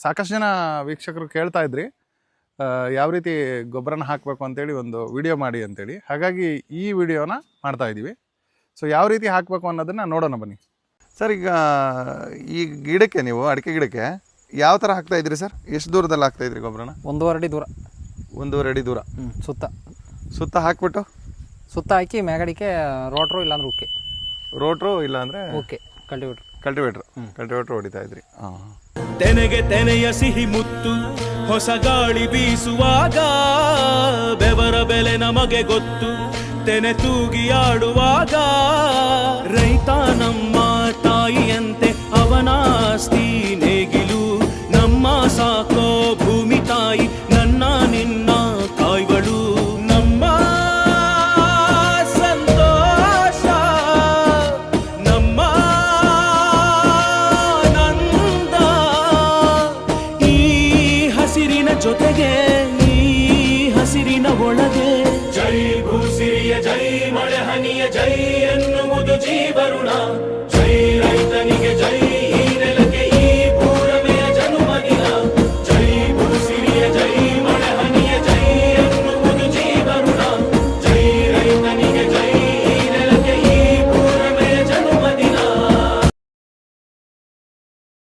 ಸಾಕಷ್ಟು ಜನ ವೀಕ್ಷಕರು ಕೇಳ್ತಾ ಇದ್ರಿ ಯಾವ ರೀತಿ ಗೊಬ್ಬರನ ಹಾಕಬೇಕು ಅಂತೇಳಿ ಒಂದು ವಿಡಿಯೋ ಮಾಡಿ ಅಂತೇಳಿ. ಹಾಗಾಗಿ ಈ ವಿಡಿಯೋನ ಮಾಡ್ತಾ ಇದ್ದೀವಿ. ಸೊ ಯಾವ ರೀತಿ ಹಾಕಬೇಕು ಅನ್ನೋದನ್ನು ನೋಡೋಣ ಬನ್ನಿ. ಸರ್, ಈಗ ಈ ಗಿಡಕ್ಕೆ ನೀವು ಅಡಿಕೆ ಗಿಡಕ್ಕೆ ಯಾವ ಥರ ಹಾಕ್ತಾ ಇದ್ರಿ ಸರ್? ಎಷ್ಟು ದೂರದಲ್ಲಿ ಹಾಕ್ತಾ ಇದ್ರಿ ಗೊಬ್ಬರನ? 1.5 ಅಡಿ ದೂರ. 1.5 ಅಡಿ ದೂರ ಸುತ್ತ ಹಾಕ್ಬಿಟ್ಟು ಸುತ್ತ ಹಾಕಿ ಮ್ಯಾಗಡಿಕೆ ರೋಟ್ರು ಇಲ್ಲಾಂದ್ರೆ ಉಕ್ಕೆ. ರೋಟ್ರು ಇಲ್ಲಾಂದರೆ ಓಕೆ ಕಲ್ಟಿವೇಟ್ರ್ ಹೊಡಿತಾ ಇದ್ರಿ. ತೆನೆಗೆ ತೆನೆಯ ಸಿಹಿ ಮುತ್ತು ಹೊಸ ಗಾಳಿ ಬೀಸುವಾಗ ಬೆವರ ಬೆಲೆ ನಮಗೆ ಗೊತ್ತು. ತೆನೆ ತೂಗಿ ಆಡುವಾಗ ರೈತ ನಮ್ಮ ತಾಯಿಯಂತೆ ಅವನಾಸ್ತಿ ನೇಗಿಲು. ನಮ್ಮ ಸಾಕೋ ಭೂಮಿ ತಾಯಿ ನನ್ನ ನಿನ್ನ ಕಾಯ್ಗಳು. ನಮ್ಮ ಸಂತೋಷ ನಮ್ಮ ನಂದ. ಈ ಹಸಿರಿನ ಜೊತೆಗೆ ಈ ಹಸಿರಿನ ಒಳಗೆ ಜೈ ಭೂಸಿರಿಯ ಜೈ ಮಳೆ ಹನಿಯ ಜೈ ಎನ್ನುವುದು ಜೀವರುಣ.